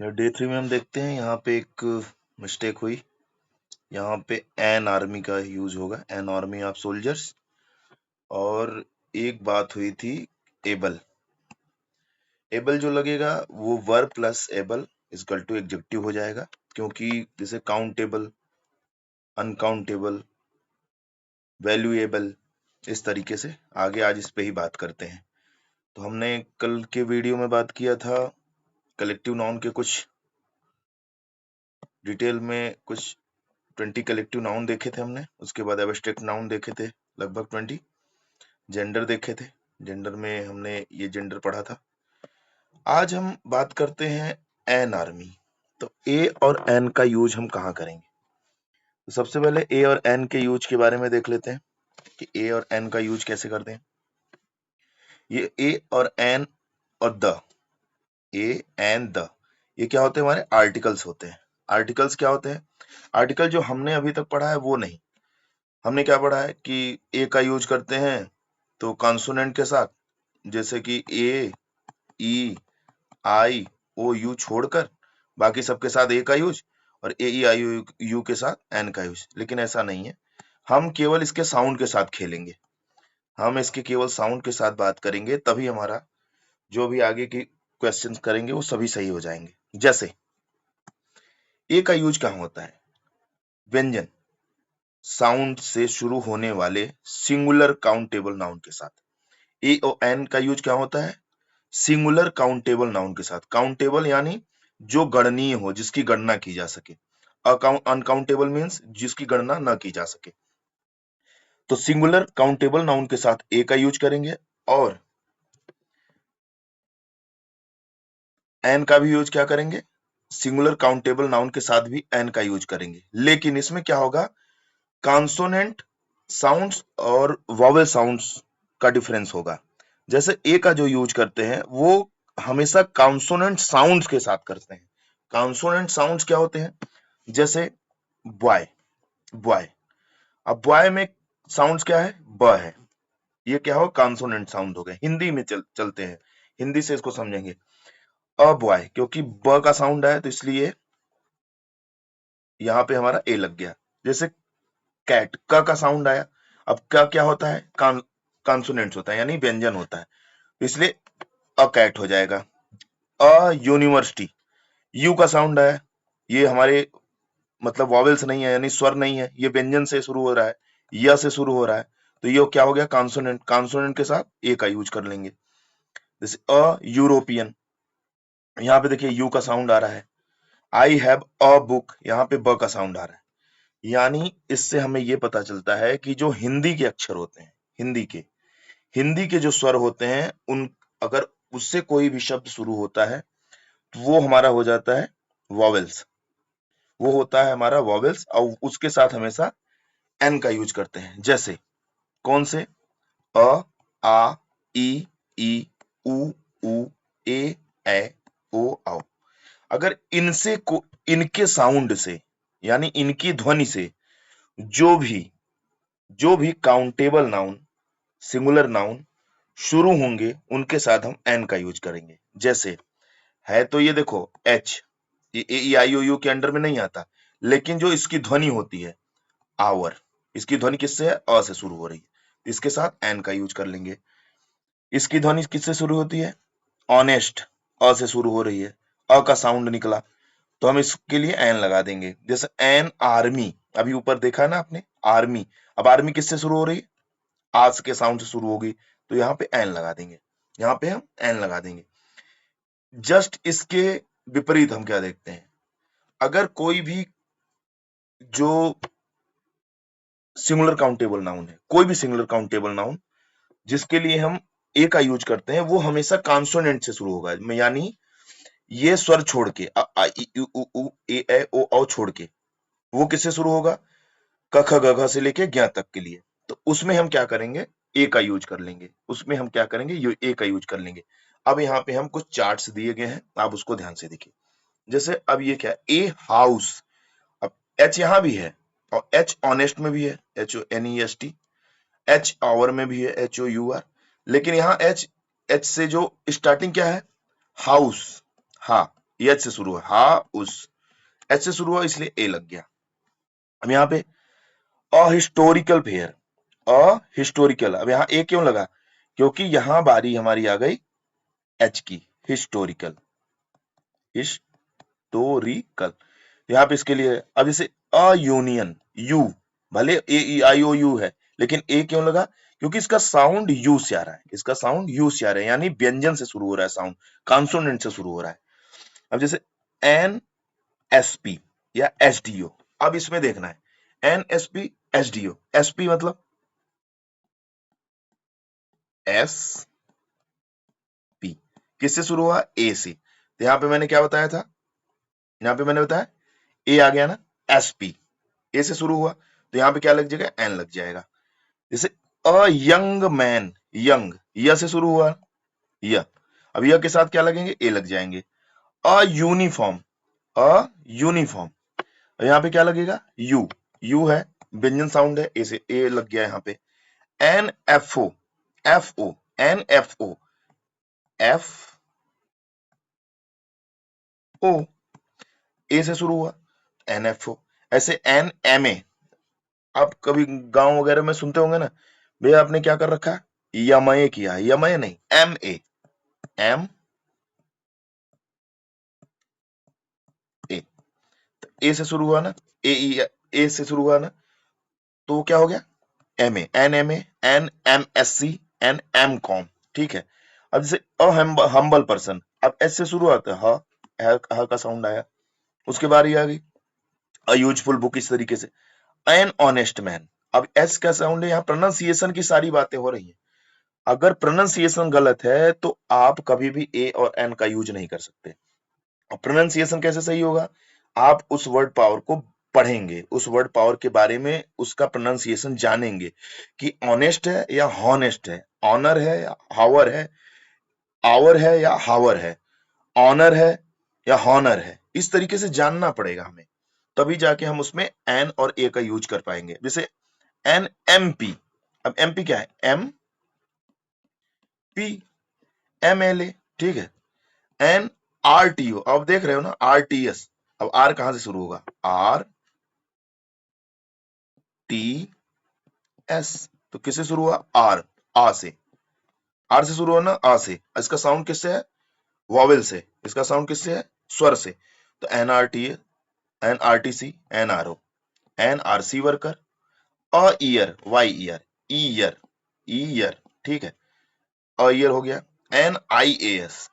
Day 3 में हम देखते हैं यहाँ पे एक मिस्टेक हुई। यहाँ पे एन आर्मी का यूज होगा, एन आर्मी ऑफ सोल्जर्स। और एक बात हुई थी एबल। एबल जो लगेगा वो verb plus able equal to adjective हो जाएगा, क्योंकि जैसे काउंटेबल, अनकाउंटेबल, वैल्यूएबल, इस तरीके से। आगे आज इस पे ही बात करते हैं। तो हमने कल के वीडियो में बात किया था कलेक्टिव नाउन के कुछ डिटेल में, कुछ 20 कलेक्टिव नाउन देखे थे हमने। उसके बाद एब्स्ट्रैक्ट नाउन देखे थे लगभग 20। जेंडर देखे थे, जेंडर में हमने ये जेंडर पढ़ा था। आज हम बात करते हैं एन आर्मी। तो ए और एन का यूज हम कहाँ करेंगे? तो सबसे पहले ए और एन के यूज के बारे में देख लेते हैं कि ए और एन का यूज कैसे करते हैं। ये ए और एन और द, ए एंड द, ये क्या होते हैं? हमारे आर्टिकल्स होते हैं। आर्टिकल्स क्या होते हैं? आर्टिकल जो हमने अभी तक पढ़ा है वो नहीं। हमने क्या पढ़ा है कि ए का यूज करते हैं तो कॉन्सोनेंट के साथ, जैसे कि ए, ई, आई, ओ, यू छोड़कर बाकी सबके साथ ए का यूज, और ए, ई, आई, ओ, यू के साथ एन का यूज। लेकिन ऐसा नहीं है, हम केवल इसके साउंड के साथ खेलेंगे। हम इसके केवल साउंड के साथ बात करेंगे, तभी हमारा जो भी आगे की क्वेश्चंस करेंगे वो सभी सही हो जाएंगे। जैसे ए का यूज कहाँ होता है? व्यंजन साउंड से शुरू होने वाले सिंगुलर काउंटेबल नाउन के साथ। ए और एन का यूज क्या होता है? सिंगुलर काउंटेबल नाउन के साथ। काउंटेबल यानी जो गणनीय हो, जिसकी गणना की जा सके। अनकाउंटेबल मीन्स जिसकी गणना न की जा सके। तो सिंगुलर काउंटेबल नाउन के साथ ए का यूज करेंगे, और एन का भी यूज क्या करेंगे? सिंगुलर काउंटेबल नाउन के साथ भी एन का यूज करेंगे। लेकिन इसमें क्या होगा? कॉन्सोनेंट साउंड्स और वॉवेल साउंड्स का डिफरेंस होगा। जैसे ए का जो यूज करते हैं वो हमेशा कॉन्सोनेंट साउंड्स के साथ करते हैं। कॉन्सोनेंट साउंड्स क्या होते हैं? जैसे बॉय, बॉय। अब बॉय में साउंड्स क्या है? ब है। ये क्या हो? कॉन्सोनेंट साउंड हो गए। हिंदी में चलते हैं, हिंदी से इसको समझेंगे। अ बॉय, क्योंकि ब का साउंड है तो इसलिए यहाँ पे हमारा ए लग गया। जैसे कैट, क का साउंड आया। अब क क्या होता है? कॉन्सोनेंट्स होता है, यानी व्यंजन होता है, इसलिए अ कैट हो जाएगा। अ यूनिवर्सिटी, यू का साउंड आया, ये हमारे मतलब वॉवेल्स नहीं है, यानी स्वर नहीं है, ये व्यंजन से शुरू हो रहा है, य से शुरू हो रहा है, तो ये क्या हो गया? कॉन्सोनेंट। कॉन्सोनेंट के साथ ए का यूज कर लेंगे। जैसे अ यूरोपियन, यहाँ पे देखिए यू का साउंड आ रहा है। आई हैव अ बुक, यहाँ पे ब का साउंड आ रहा है। यानी इससे हमें ये पता चलता है कि जो हिंदी के अक्षर होते हैं, हिंदी के जो स्वर होते हैं, उन अगर उससे कोई भी शब्द शुरू होता है तो वो हमारा हो जाता है वॉवेल्स। वो होता है हमारा वॉवेल्स, और उसके साथ हमेशा एन का यूज करते हैं। जैसे कौन से? अ, आ, ई, उ, ए, ओ, औ। अगर इनसे को इनके साउंड से, यानी इनकी ध्वनि से जो भी काउंटेबल नाउन, सिंगुलर नाउन शुरू होंगे, उनके साथ हम एन का यूज करेंगे। जैसे है तो ये देखो एच, ये ए, ई, आई, ओ, यू के अंडर में नहीं आता, लेकिन जो इसकी ध्वनि होती है आवर, इसकी ध्वनि किससे है? अ से शुरू हो रही है, इसके साथ एन का यूज कर लेंगे। इसकी ध्वनि किससे शुरू होती है? ऑनेस्ट, अ से शुरू हो रही है, अ का साउंड निकला, तो हम इसके लिए एन लगा देंगे। जैसे एन आर्मी, अभी ऊपर देखा है ना आपने, आर्मी। अब आर्मी किससे शुरू हो रही है? आज के साउंड से शुरू होगी, तो यहाँ पे एन लगा देंगे, यहाँ पे हम एन लगा देंगे। जस्ट इसके विपरीत हम क्या देखते हैं? अगर कोई भी जो सिंगुलर काउंटेबल नाउन है, कोई भी सिंगुलर काउंटेबल नाउन जिसके लिए हम ए का यूज करते हैं, वो हमेशा कॉन्सोनेंट से शुरू होगा। यानी ये स्वर छोड़ के, अ, आ, इ, उ, ए, ओ, औ छोड़ के, वो किससे शुरू होगा? क, ख, ग, घ से लेके ज्ञ तक के लिए। तो उसमें हम क्या करेंगे? ए का यूज कर लेंगे। उसमें हम क्या करेंगे? ए का यूज कर लेंगे। अब यहाँ पे हम कुछ चार्ट्स दिए गए हैं, आप उसको ध्यान से देखिए। जैसे अब ये क्या है? A house. अब एच यहाँ भी है, और एच ऑनेस्ट में भी है, HONEST। एच आवर में भी है, HOUR। लेकिन यहाँ एच से जो स्टार्टिंग क्या है? हाउस। हाँ, ये एच से शुरू हुआ, हा उस, एच से शुरू हुआ इसलिए ए लग गया। अब यहाँ पे अहिस्टोरिकल फेयर, अहिस्टोरिकल, अब यहाँ ए क्यों लगा, क्योंकि यहाँ बारी हमारी आ गई एच की, हिस्टोरिकल, हिस्टोरिकल, यहाँ पे इसके लिए। अब जैसे अयूनियन, यू, भले ए ई आई ओ यू है, लेकिन ए क्यों लगा, क्योंकि इसका साउंड यू से आ रहा है, इसका साउंड यू से आ रहा है, यानी व्यंजन से शुरू हो रहा है, साउंड कॉन्सोनेंट से शुरू हो रहा है। अब जैसे एन एस पी या एस डी ओ, अब इसमें देखना है N S P S D O, S P मतलब एस पी, किससे शुरू हुआ, ए से, तो यहाँ पे मैंने क्या बताया था, यहाँ पे मैंने बताया ए आ गया ना, एस पी, ए से शुरू हुआ, तो यहाँ पे क्या लग जाएगा, एन लग जाएगा। जैसे अ यंग मैन, यंग, य से शुरू हुआ, य, अब य के साथ क्या लगेंगे, ए लग जाएंगे। अ यूनिफॉर्म, अ यूनिफॉर्म, यहाँ पे क्या लगेगा, यू, यू है, व्यंजन साउंड है, ए से, ए लग गया यहाँ पे। N F O, F O, N F O, F O, A से शुरू हुआ, एन एफ ओ। ऐसे एन एम ए, आप कभी गांव वगैरह में सुनते होंगे ना, भैया आपने क्या कर रखा है, यमए किया, यमए नहीं, एम ए, एम ए, ए से शुरू हुआ ना, ए ई, ए से शुरू हुआ ना, तो क्या हो गया, M A, N M A, N M S C, N M com, ठीक है। अब जैसे हम्बल पर्सन, अब एस से शुरू होता है, ह का साउंड आया, उसके बारी आ गई अ यूजफुल बुक, इस तरीके से। एन ऑनेस्ट मैन, अब एस का साउंड है, यहाँ प्रोनाउंसिएशन की सारी बातें हो रही हैं, अगर प्रोनाउंसिएशन गलत है तो आप कभी भी ए और एन का यूज नहीं कर सकते। प्रोनाउंसिएशन कैसे सही होगा, आप उस वर्ड पावर को पढ़ेंगे, उस वर्ड पावर के बारे में उसका प्रोनाउंसिएशन जानेंगे कि ऑनेस्ट है या हॉनेस्ट है, ऑनर है या हावर है, आवर है या हावर है, ऑनर है या हॉनर है, इस तरीके से जानना पड़ेगा हमें, तभी जाके हम उसमें एन और ए का यूज कर पाएंगे। जैसे एन एम पी, अब एम पी क्या है, M P, M L A, ठीक है। एन आर टी ओ, अब देख रहे हो ना, आर टी एस, अब आर कहां से शुरू होगा, आर टी एस, तो किससे शुरू हुआ, आर, आ से, आर से शुरू हुआ ना, आ से, इसका साउंड किससे है, वॉवेल से, इसका साउंड किससे है, स्वर से, तो N R T, N R T C, N R O, N R C worker, a year, Y year, year, year, ठीक है, अ ईयर हो गया। एन आई ए एस,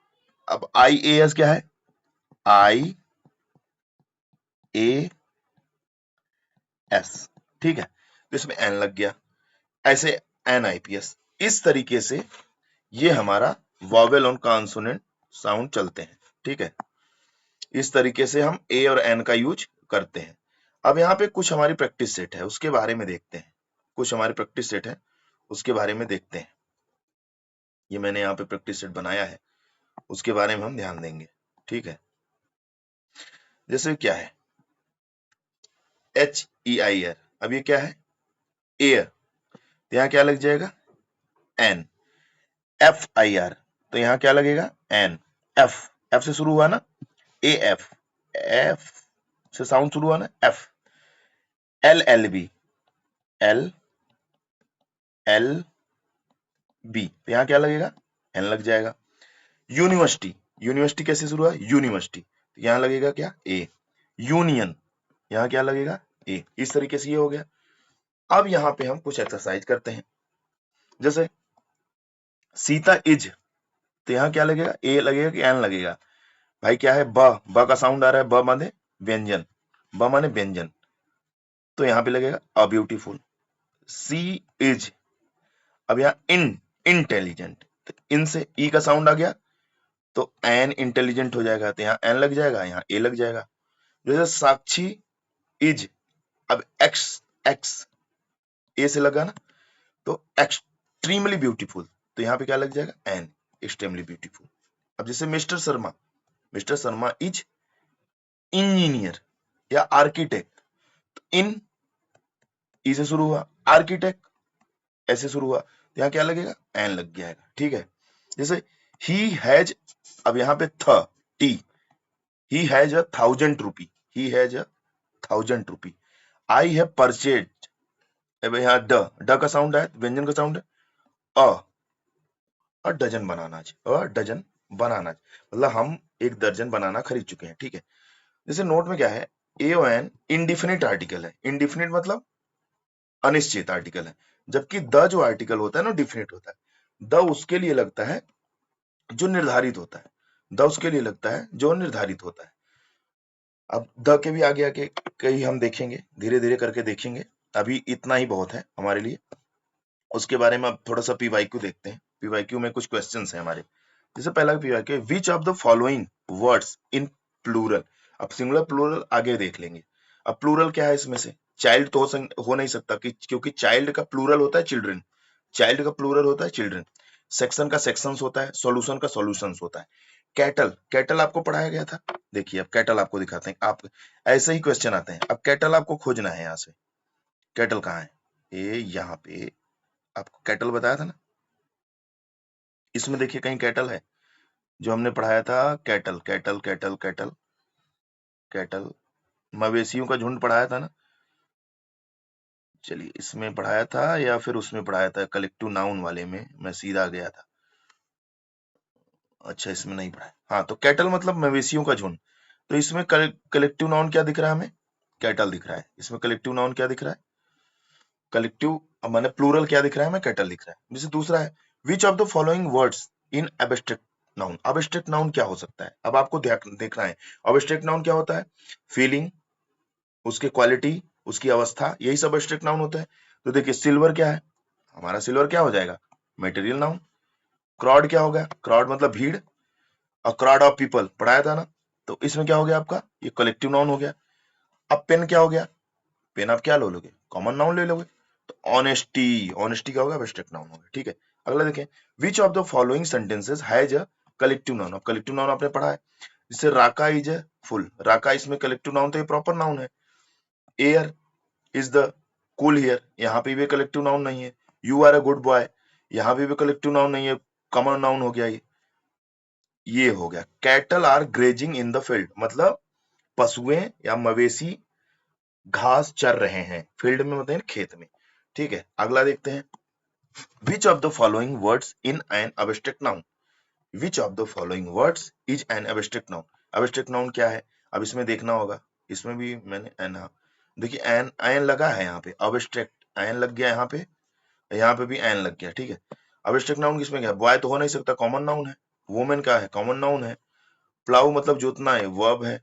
अब आई ए एस क्या है, आई ए एस, ठीक है, तो इसमें एन लग गया, ऐसे एन आई पी एस, इस तरीके से ये हमारा वॉवेल और कॉन्सोनेंट साउंड चलते हैं, ठीक है, इस तरीके से हम ए और एन का यूज करते हैं। अब यहाँ पे कुछ हमारी प्रैक्टिस सेट है, उसके बारे में देखते हैं, कुछ हमारी प्रैक्टिस सेट है, उसके बारे में देखते हैं। ये मैंने यहाँ पे प्रैक्टिस सेट बनाया है, उसके बारे में हम ध्यान देंगे, ठीक है। जैसे क्या है, एच ई आई आर, अब ये क्या है, एयर, तो यहाँ क्या लग जाएगा, एन, एफ आई आर, तो यहाँ क्या लगेगा, एन, एफ, एफ से शुरू हुआ ना, ए एफ, एफ से साउंड शुरू हुआ ना, F, L L B, L L B, तो यहाँ क्या लगेगा, एन लग जाएगा। यूनिवर्सिटी, यूनिवर्सिटी कैसे शुरू हुआ, यूनिवर्सिटी, तो यहाँ लगेगा क्या, ए। यूनियन, यहाँ क्या लगेगा, ए, इस तरीके से ये हो गया। अब यहाँ पे हम कुछ एक्सरसाइज करते हैं, जैसे सीता इज, तो यहाँ क्या लगेगा, ए लगेगा कि एन लगेगा, भाई क्या है, ब का साउंड आ रहा है, ब माने व्यंजन, ब माने व्यंजन, तो यहाँ पे लगेगा अ ब्यूटीफुल। सी इज, अब यहाँ इन, इंटेलिजेंट, तो इन से ई का साउंड आ गया, तो एन इंटेलिजेंट हो जाएगा, तो यहाँ एन लग जाएगा, यहाँ ए लग जाएगा। जैसे साक्षी इज, अब एक्स, एक्स ए से लगा ना, तो एक्सट्रीमली ब्यूटीफुल, तो यहाँ पे क्या लग जाएगा, एन, एक्सट्रीमली ब्यूटीफुल। अब जैसे mister Sharma, mister Sharma is engineer या आर्किटेक्ट, तो इन, ई से शुरू हुआ, आर्किटेक्ट ऐसे शुरू हुआ, तो यहाँ क्या लगेगा, एन लग जाएगा, ठीक है। जैसे ही हैज, अब यहाँ पे थ, T, he has a 1000 rupee, he has a 1000 rupee. I have purchase, यहाँ ड का साउंड है, व्यंजन का साउंड है a dozen banana, a dozen बनाना, मतलब हम एक दर्जन बनाना खरीद चुके हैं, ठीक है। जैसे नोट में क्या है, ए ओ एन इंडिफिनिट आर्टिकल है, इंडिफिनिट मतलब अनिश्चित आर्टिकल है, जबकि द जो आर्टिकल होता है ना डिफिनिट होता है। द उसके लिए लगता है जो निर्धारित होता है, द उसके लिए लगता है जो निर्धारित होता है। अब द के भी आगे आगे कई हम देखेंगे, धीरे धीरे करके देखेंगे, अभी इतना ही बहुत है हमारे लिए। उसके बारे में अब थोड़ा सा पीवाईक्यू देखते हैं। पीवाईक्यू में कुछ क्वेश्चंस हैं हमारे। जैसे पहला PYQ, which of the following words in plural, अब सिंगुलर प्लूरल आगे देख लेंगे। अब प्लूरल क्या है इसमें से, चाइल्ड तो हो नहीं सकता कि, क्योंकि चाइल्ड का प्लूरल होता है चिल्ड्रन, चाइल्ड का प्लूरल होता है चिल्ड्रन, सेक्शन का सेक्शंस होता है, सॉल्यूशन का सॉल्यूशंस होता है। कैटल, कैटल आपको पढ़ाया गया था, देखिए अब कैटल आपको दिखाते हैं। आप ऐसे ही क्वेश्चन आते हैं, अब कैटल आपको खोजना है, यहाँ से कैटल कहाँ है, ये यहाँ पे आपको कैटल बताया था ना, इसमें देखिए कहीं कैटल है जो हमने पढ़ाया था, cattle cattle cattle cattle cattle, मवेशियों का झुंड पढ़ाया था ना। चलिए इसमें पढ़ाया था या फिर उसमें पढ़ाया था, कलेक्टिव नाउन वाले में मैं सीधा गया था। अच्छा इसमें नहीं पढ़ा, हाँ तो कैटल मतलब मवेशियों का झुंड। तो इसमें कलेक्टिव नाउन क्या दिख रहा है हमें, कैटल दिख रहा है। इसमें कलेक्टिव नाउन क्या दिख रहा है, कलेक्टिव माने प्लूरल क्या दिख रहा है हमें, कैटल दिख रहा है। जैसे दूसरा है, विच of the following words in abstract noun, abstract noun क्या हो सकता है, अब आपको देखना है एब्स्ट्रैक्ट नाउन क्या होता है, फीलिंग, उसके क्वालिटी, उसकी अवस्था, यही सब एब्स्ट्रैक्ट नाउन होता है। तो देखिए सिल्वर क्या है, हमारा सिल्वर क्या हो जाएगा, मटेरियल नाउन। क्राउड क्या होगा, क्राउड मतलब भीड़, अ क्राउड ऑफ पीपल पढ़ाया था ना, तो इसमें क्या हो गया आपका, ये कलेक्टिव नाउन हो गया। अब पेन क्या हो गया, पेन आप क्या लो लोगे, कॉमन नाउन ले लोगे। तो ऑनेस्टी, ऑनेस्टी क्या होगा, एब्स्ट्रैक्ट नाउन होगा, ठीक है। अगला देखें, विच of the following sentences has a collective noun, अब कलेक्टिव नाउन आपने पढ़ा है। जैसे राका इज अ फुल, राका इसमें कलेक्टिव नाउन तो ये प्रॉपर नाउन है। Air is the cool here, यहाँ पे भी कलेक्टिव नाउन नहीं है। You are a good boy, यहाँ पे भी कलेक्टिव नाउन नहीं है, कॉमन नाउन हो गया ये हो गया। Cattle are grazing in the field, मतलब पशुएं या मवेशी घास चर रहे हैं, फील्ड में मतलब खेत में, ठीक है। अगला देखते हैं, विच of the following words in an abstract noun, which of the following words is an abstract noun, abstract noun क्या है, अब इसमें देखना होगा। इसमें भी मैंने एन, हाँ देखिए एन, एन लगा है यहाँ पे, एब्स्ट्रैक्ट एन लग गया यहाँ पे, यहाँ पे भी एन लग गया, ठीक है। एब्स्ट्रैक्ट नाउन किसमें क्या है, बॉय तो हो नहीं सकता, कॉमन नाउन है। वुमेन का है, कॉमन नाउन है। प्लाऊ मतलब जोतना है, वर्ब है।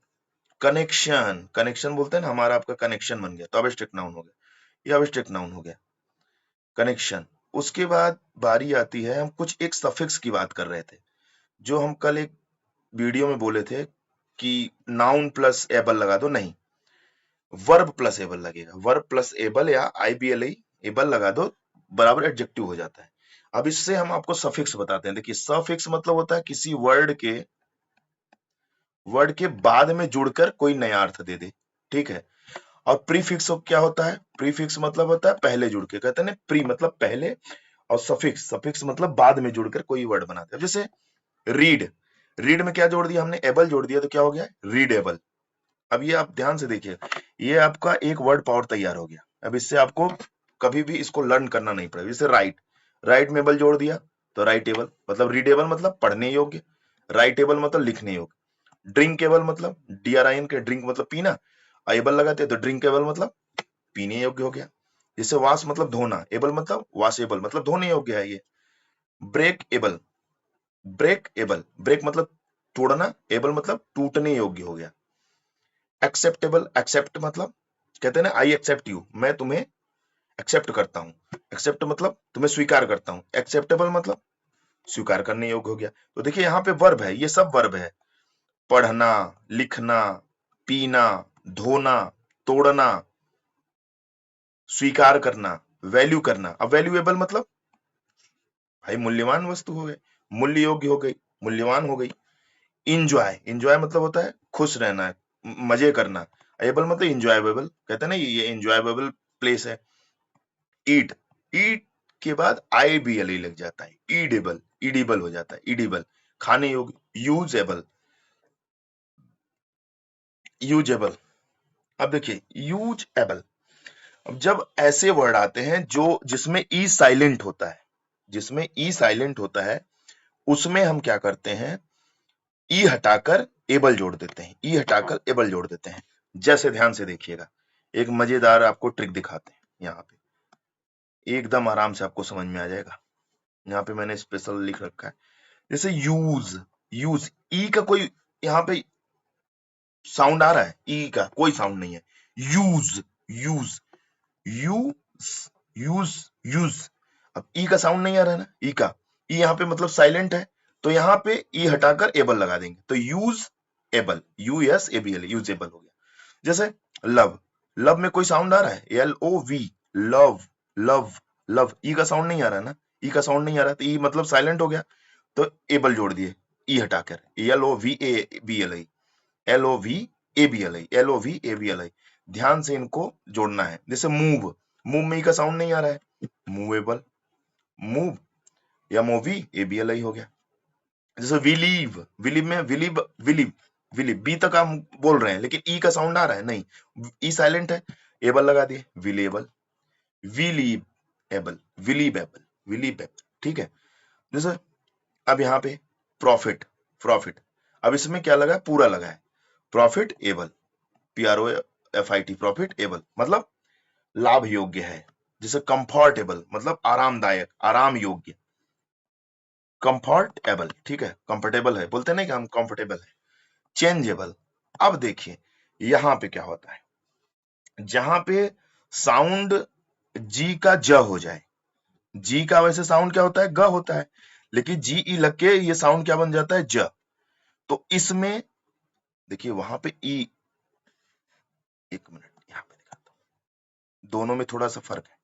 कनेक्शन, कनेक्शन बोलते हैं ना, हमारा आपका कनेक्शन बन गया, तो एब्स्ट्रैक्ट नाउन हो गया, ये एब्स्ट्रैक्ट नाउन हो गया, कनेक्शन। उसके बाद बारी आती है, हम कुछ एक सफिक्स की बात कर रहे थे, जो हम कल एक वीडियो में बोले थे कि नाउन प्लस एबल लगा दो, नहीं, वर्ब प्लस एबल लगेगा, वर्ब प्लस एबल या आईबीएलई एबल लगा दो, बराबर एडजेक्टिव हो जाता है। अब इससे हम आपको सफिक्स बताते हैं। देखिए सफिक्स मतलब होता है किसी वर्ड के बाद में जुड़कर कोई नया अर्थ दे दे, ठीक है। और प्रीफिक्स क्या होता है, प्रीफिक्स मतलब होता है पहले जुड़ के, कहते हैं ना प्री मतलब पहले, और सफिक्स, सफिक्स मतलब बाद में जुड़कर कोई वर्ड बनाते हैं। जैसे रीड, रीड में क्या जोड़ दिया हमने, एबल जोड़ दिया, तो क्या हो गया, रीडेबल। अब ये आप ध्यान से देखिए, ये आपका एक वर्ड पावर तैयार हो गया। अब इससे आपको कभी भी इसको लर्न करना नहीं पड़ेगा। जैसे राइट, राइट में एबल जोड़ दिया तो राइटेबल, मतलब रीडेबल मतलब पढ़ने योग्य, राइटेबल मतलब लिखने योग्य। ड्रिंकेबल मतलब DRIN के ड्रिंक मतलब पीना, एबल लगाते तो ड्रिंकेबल मतलब पीने योग्य हो गया। जैसे वाश मतलब धोना, एबल मतलब वॉशेबल मतलब धोने योग्य है ये। Break able, break able, break मतलब तोड़ना, एबल मतलब टूटने योग्य हो गया। एक्सेप्टेबल, एक्सेप्ट मतलब कहते हैं ना आई एक्सेप्ट यू, मैं तुम्हें एक्सेप्ट करता हूं, एक्सेप्ट मतलब तुम्हें स्वीकार करता हूं, एक्सेप्टेबल मतलब स्वीकार करने योग्य हो गया। तो देखिए यहाँ पे वर्ब है, ये सब वर्ब है, पढ़ना, लिखना, पीना, धोना, तोड़ना, स्वीकार करना, वैल्यू करना। अब वैल्यूएबल मतलब भाई मूल्यवान वस्तु हो गई, मूल्य योग्य हो गई, मूल्यवान हो गई। इंजॉय, इंजॉय मतलब होता है खुश रहना, मजे करना। एबल मतलब इंजॉयबल, कहते हैं ना ये इंजॉयबल प्लेस है। ईट, ईट के बाद IBLE लग जाता है, ईडेबल, ईडिबल हो जाता है, ईडिबल खाने योग्य। Usable, usable. अब देखिए यूजेबल, अब जब ऐसे वर्ड आते हैं जो जिसमें ई साइलेंट होता है, जिसमें ई साइलेंट होता है, उसमें हम क्या करते हैं, ई हटाकर एबल जोड़ देते हैं, ई हटाकर एबल जोड़ देते हैं। जैसे ध्यान से देखिएगा, एक मजेदार आपको ट्रिक दिखाते हैं, यहाँ पे एकदम आराम से आपको समझ में आ जाएगा। यहाँ पे मैंने स्पेशल लिख रखा है, जैसे यूज, यूज ई का कोई यहाँ पे साउंड आ रहा है, ई का कोई साउंड नहीं है। Use, use, use, use, use, अब ई का साउंड नहीं आ रहा है ना, ई का, ई यहाँ पे मतलब साइलेंट है, तो यहाँ पे ई हटाकर एबल लगा देंगे, तो यूज एबल, USABL, यूजेबल हो गया। जैसे लव, लव में कोई साउंड आ रहा है, LOV, लव, लव, लव, ई का साउंड नहीं आ रहा है ना, ई का साउंड नहीं आ रहा, तो ई मतलब साइलेंट हो गया, तो एबल जोड़ दिए ई हटाकर, LOVABLI, LOVABLI, LOVABLI, ध्यान से इनको जोड़ना है। जैसे मूव, मूव में ई का साउंड नहीं आ रहा है, मूवेबल, मूव, MOVABLI हो गया। जैसे विलीव, विलीव में विलीव, विलीव, विलीव, बी तक हम बोल रहे हैं लेकिन ई का साउंड आ रहा है, नहीं, ई साइलेंट है, एबल लगा दिए, विलेबल, विलीव एबल, विलीव एबल, विलीव एबल, ठीक है। जैसे अब यहाँ पे प्रॉफिट, प्रॉफिट, अब इसमें क्या लगा है, पूरा लगा है, profit able, PROFIT, profit able मतलब लाभ योग्य है। जैसे कंफर्टेबल मतलब आरामदायक, आराम योग्य, कंफर्टेबल, ठीक है, कंफर्टेबल है, बोलते नहीं कि हम कंफर्टेबल है। चेंजेबल, अब देखिए यहां पे क्या होता है, जहां पे साउंड जी का ज हो जाए, जी का वैसे साउंड क्या होता है, ग होता है, लेकिन जी ई लग के ये साउंड क्या बन जाता है, ज, तो इसमें देखिए वहां पे ई, एक मिनट यहां पे दिखाता हूं, दोनों में थोड़ा सा फर्क है,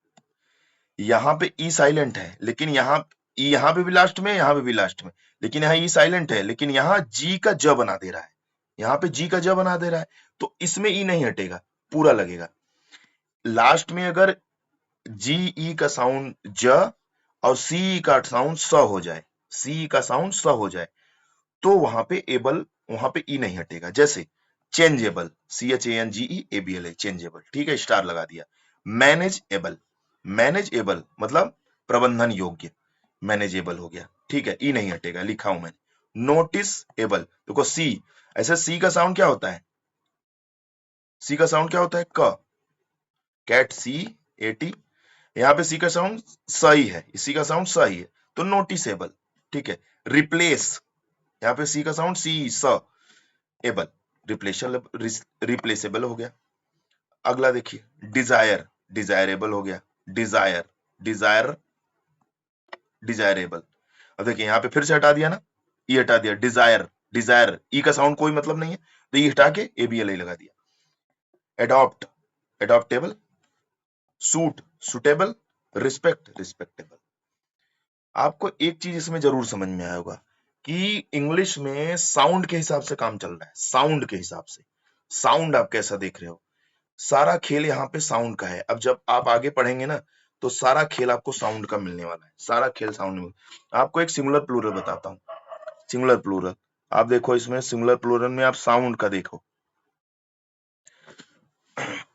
यहाँ पे ई साइलेंट है लेकिन यहाँ पे भी लास्ट में, यहाँ पे भी लास्ट में, लेकिन यहाँ ई साइलेंट है लेकिन यहाँ जी का ज बना दे रहा है, यहाँ पे जी का ज बना दे रहा है, तो इसमें ई नहीं हटेगा, पूरा लगेगा। लास्ट में अगर जी ई का साउंड ज और सी का साउंड स हो जाए, सी का साउंड स हो जाए, तो वहां पे एबल, वहां पे ई नहीं हटेगा। जैसे चेंजेबल, CHANGEABL, चेंजेबल, ठीक है, स्टार लगा दिया। मैनेज एबल, मैनेज एबल मतलब प्रबंधन योग्य, मैनेजेबल हो गया, ठीक है, ई नहीं हटेगा, लिखा हूं मैंने। नोटिस एबल, देखो सी, ऐसे सी का साउंड क्या होता है, सी का साउंड क्या होता है, क, कैट, CAT, यहाँ पे सी का साउंड सही है, इसी का साउंड सही है, तो नोटिसेबल, ठीक है। रिप्लेस, यहाँ पे सी का साउंड सी, स, एबल, रिप्लेसेबल हो गया। अगला देखिए डिजायर, डिजायरेबल हो गया, डिजायर, डिजायर, डिजायरेबल। अब देखिए यहाँ पे फिर से हटा दिया ना, ई हटा दिया, डिजायर, डिजायर, ई का साउंड कोई मतलब नहीं है, तो ई हटा के ABLI लगा दिया। Adopt, adoptable, suit, suitable, respect, respectable. आपको एक चीज इसमें जरूर समझ में आया होगा कि इंग्लिश में साउंड के हिसाब से काम चल रहा है, साउंड के हिसाब से, साउंड आप कैसा देख रहे हो, सारा खेल यहाँ पे साउंड का है। अब जब आप आगे पढ़ेंगे ना, तो सारा खेल आपको साउंड का मिलने वाला है, सारा खेल साउंड में। आपको एक सिंगुलर प्लूरल बताता हूँ, सिंगुलर प्लूरल, आप देखो इसमें सिंगुलर प्लूरल में आप साउंड का देखो,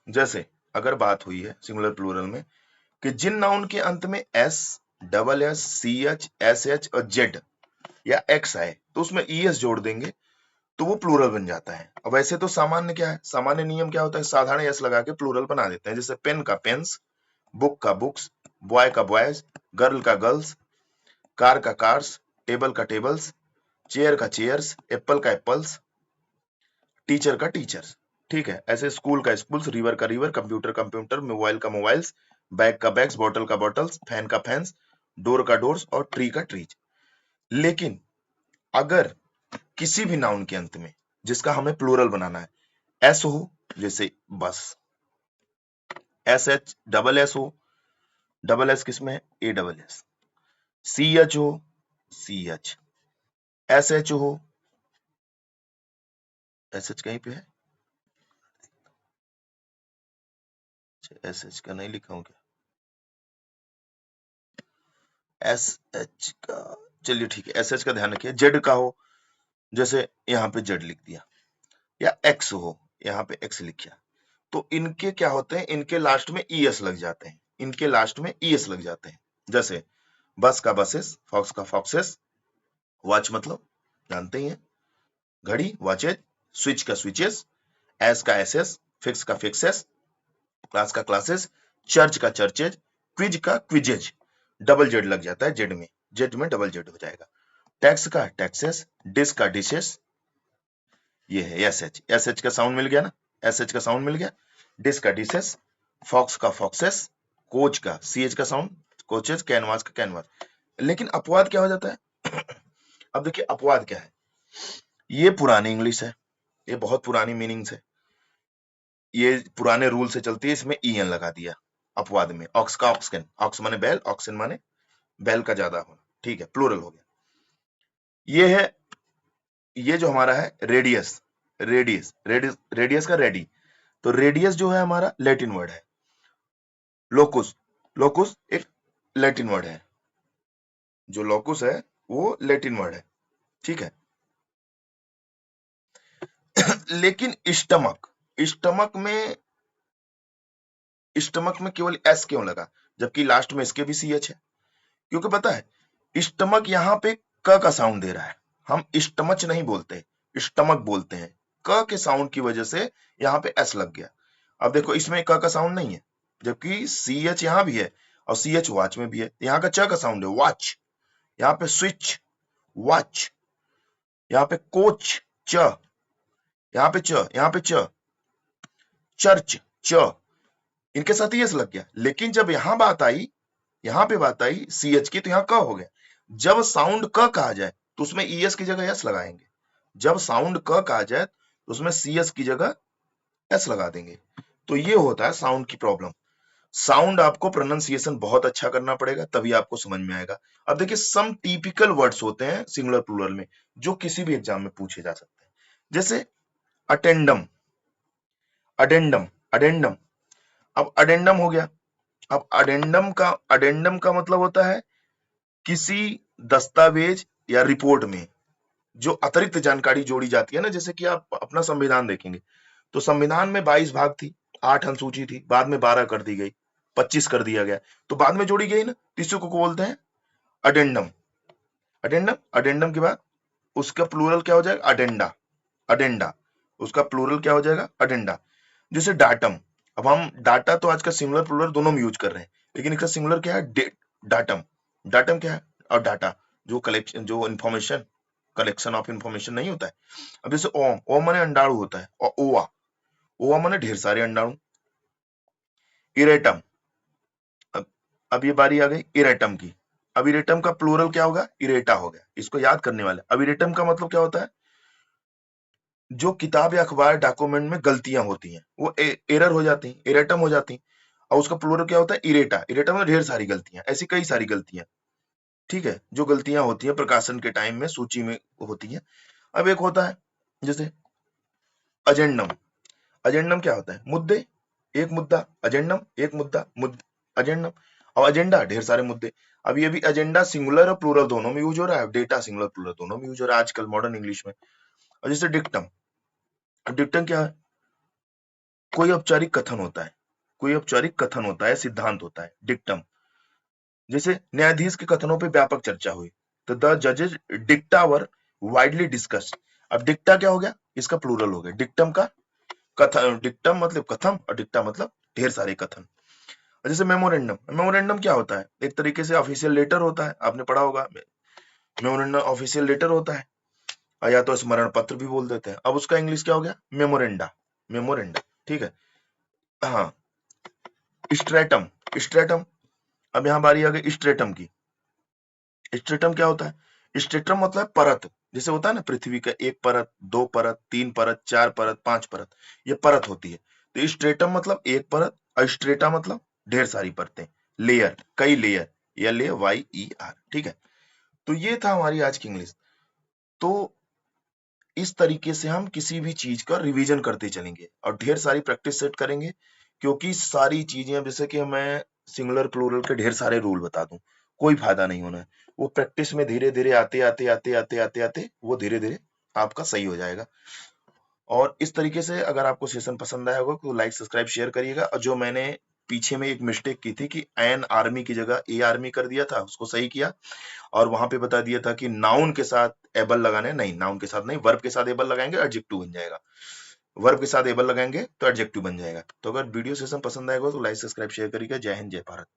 जैसे अगर बात हुई है सिंगुलर प्लूरल में कि जिन नाउन के अंत में SS, CH, SH और Z या X आए, तो उसमें ES जोड़ देंगे तो वो प्लूरल बन जाता है। अब वैसे तो सामान्य क्या है, सामान्य नियम क्या होता है, साधारण एस लगा के प्लूरल बना देते हैं। जैसे पेन का पेन्स, बुक का बुक्स, बॉय का बॉयज, गर्ल का गर्ल्स, कार का कार्स, टेबल का टेबल्स, चेयर का चेयर्स, एप्पल का एप्पल्स, टीचर का टीचर्स, ठीक है। ऐसे स्कूल का स्कूल्स, रिवर का रिवर, कंप्यूटर कंप्यूटर, मोबाइल का मोबाइल्स, बैग का बैग्स, बॉटल का बॉटल्स, फैन का फैंस, डोर का डोर्स और ट्री का ट्रीज। लेकिन अगर किसी भी नाउन के अंत में जिसका हमें प्लूरल बनाना है एस हो, जैसे बस, SH डबल एस हो, डबल एस किसमें है, ASS, CH हो, CH, SH हो, SH कहीं पे है, SH का नहीं लिखा हूं क्या, SH का, चलिए ठीक है, SH का ध्यान रखिए। Z का हो, जैसे यहाँ पे Z लिख दिया, या X हो, यहाँ पे एक्स लिखा, तो इनके क्या होते हैं, इनके लास्ट में ईएस लग जाते हैं, इनके लास्ट में ईएस लग जाते हैं। जैसे बस का बसेस, फॉक्स का फॉक्सेस, वॉच मतलब जानते ही हैं घड़ी वॉचेज, स्विच का स्विचेस, एस का एसएस, फिक्स का फिक्सेस, क्लास का क्लासेस, चर्च का चर्चेज, क्विज का क्विजेज, डबल जेड लग जाता है, जेड में डबल जेड हो जाएगा। टैक्स का टैक्सेस, डिश का डिशेस, ये है एसएच का साउंड मिल गया ना, एसएच का साउंड मिल गया, डिश का डिशेस, फॉक्स का फॉक्सेस, कोच का सीएच का साउंड, कोचेस, कैनवास का कैनवास। लेकिन अपवाद क्या हो जाता है अब देखिए अपवाद क्या है, ये पुरानी इंग्लिश है, ये बहुत पुरानी मीनिंग्स है, ये पुराने रूल से चलती है, इसमें ईएन लगा दिया अपवाद में। ऑक्स का ऑक्सकन, ऑक्स माने बैल, ऑक्सन माने बैल का ज्यादा होना, ठीक है, प्लूरल हो गया। ये है, ये जो हमारा है रेडियस, रेडियस का रेडी, तो रेडियस जो है हमारा लैटिन वर्ड है। लोकुस, लोकुस एक लैटिन वर्ड है, जो लोकुस है वो लैटिन वर्ड है, ठीक है। लेकिन स्टमक, स्टमक में केवल एस क्यों लगा, जबकि लास्ट में इसके भी सीएच है? क्योंकि पता है स्टमक यहाँ पे क का साउंड दे रहा है, हम स्टमच नहीं बोलते, स्टमक बोलते हैं, क के साउंड की वजह से यहाँ पे एस लग गया। अब देखो इसमें क का साउंड नहीं है, जबकि सी एच यहाँ भी है और सी एच वॉच में भी है। यहाँ का च का साउंड है वॉच, यहाँ पे स्विच वॉच, यहाँ पे कोच च, यहाँ पे च, यहाँ पे च, चर्च च, इनके साथ ही एस लग गया। लेकिन जब यहाँ बात आई, यहाँ पे बात आई सी एच की, तो यहाँ क हो गया। जब साउंड क कहा जाए तो उसमें ईएस की जगह एस लगाएंगे, जब साउंड क कहा जाए तो उसमें सीएस की जगह एस लगा देंगे। तो ये होता है साउंड की प्रॉब्लम। साउंड आपको प्रोनाउंसिएशन बहुत अच्छा करना पड़ेगा, तभी आपको समझ में आएगा। अब देखिए सम टिपिकल वर्ड्स होते हैं सिंगुलर प्लूरल में, जो किसी भी एग्जाम में पूछे जा सकते हैं। जैसे अटेंडम, अडेंडम, अडेंडम, अब अडेंडम हो गया। अब अडेंडम का मतलब होता है किसी दस्तावेज या रिपोर्ट में जो अतिरिक्त जानकारी जोड़ी जाती है ना, जैसे कि आप अपना संविधान देखेंगे तो संविधान में 22 भाग थी, 8 अनुसूची थी, बाद में 12 कर दी गई, 25 कर दिया गया, तो बाद में जोड़ी गई ना, तीसरे को बोलते हैं अडेंडम। अडेंडम, अडेंडम के बाद उसका प्लूरल क्या हो जाएगा, अडेंडा, अडेंडा, उसका प्लूरल क्या हो जाएगा, अडेंडा। जैसे डाटम, अब हम डाटा तो आज का सिंगुलर प्लूरल दोनों में यूज कर रहे हैं, लेकिन इसका सिंगुलर क्या है, डाटम। डाटम क्या है, और डाटा जो कलेक्शन, जो इंफॉर्मेशन, कलेक्शन ऑफ इंफॉर्मेशन नहीं होता है। अब जैसे ओम, ओम माने अंडाणु होता है, और ओवा, ओवा माने ढेर सारे अंडाणु। इरेटम, अब ये बारी आ गई इरेटम की। अब इरेटम का प्लूरल क्या होगा, इरेटा हो गया, इसको याद करने वाले। अब इरेटम का मतलब क्या होता है, जो किताब या अखबार डॉक्यूमेंट में गलतियां होती हैं वो एरर हो जाती हैं, इरेटम हो जाती हैं, और उसका प्लूरल क्या होता है, इरेटा। इरेटा में ढेर सारी गलतियां, ऐसी कई सारी गलतियां, ठीक है, जो गलतियां होती हैं प्रकाशन के टाइम में सूची में होती हैं। अब एक होता है जैसे अजेंडम, अजेंडम क्या होता है, मुद्दे, एक मुद्दा, अजेंडम एक मुद्दा, अजेंडम, और एजेंडा ढेर सारे मुद्दे। अब ये भी एजेंडा सिंगुलर और प्लूरल दोनों में यूज हो रहा है, डेटा सिंगुलर प्लूरल दोनों में यूज हो रहा है आजकल मॉडर्न इंग्लिश में। और जैसे डिक्टम, डिक्टम क्या है, कोई औपचारिक कथन होता है, कोई औपचारिक कथन होता है, सिद्धांत होता है डिक्टम। जैसे न्यायाधीश के कथनों पे व्यापक चर्चा हुई, तो द जजेस डिक्टा वर वाइडली डिस्कस्ड। अब डिक्टा क्या हो गया, इसका प्लूरल हो गया, डिक्टम का कथन, डिक्टम मतलब कथन और डिक्टा मतलब ढेर सारे कथन। जैसे मेमोरेंडम, मेमोरेंडम क्या होता है, एक तरीके से ऑफिशियल लेटर होता है, आपने पढ़ा होगा, मेमोरेंडम ऑफिशियल लेटर होता है, या तो स्मरण पत्र भी बोल देते हैं। अब उसका इंग्लिश क्या हो गया, मेमोरेंडा, मेमोरेंडा, ठीक है। हाँ, स्ट्रेटम, स्ट्रेटम, अब यहाँ बारी आ गई स्ट्रेटम की। स्ट्रेटम क्या होता है, स्ट्रेटम मतलब परत, जैसे होता है ना पृथ्वी का एक परत, दो परत, तीन परत, चार परत, पांच परत, ये परत होती है। तो स्ट्रेटम मतलब एक परत, और स्ट्रेटा मतलब ढेर सारी परतें, लेयर, कई लेयर, LAYER, ठीक है। तो ये था हमारी आज की इंग्लिश। तो इस तरीके से हम किसी भी चीज का रिवीजन करते चलेंगे और ढेर सारी प्रैक्टिस सेट करेंगे, क्योंकि सारी चीजें, जैसे कि मैं सिंगुलर प्लूरल के ढेर सारे रूल बता दूं, कोई फायदा नहीं होना है। वो प्रैक्टिस में धीरे धीरे आते आते आते आते आते आते वो धीरे धीरे आपका सही हो जाएगा। और इस तरीके से अगर आपको सेशन पसंद आया होगा तो लाइक सब्सक्राइब शेयर करिएगा। और जो मैंने पीछे में एक मिस्टेक की थी कि एन आर्मी की जगह ए आर्मी कर दिया था, उसको सही किया। और वहां पे बता दिया था कि नाउन के साथ एबल लगाने, नहीं नाउन के साथ नहीं, वर्ब के साथ एबल लगाएंगे एडजेक्टिव बन जाएगा। वर्ब के साथ एबल लगाएंगे तो एडजेक्टिव बन जाएगा। तो अगर वीडियो सेशन पसंद आएगा तो लाइक सब्सक्राइब शेयर करिएगा। जय हिंद जय भारत।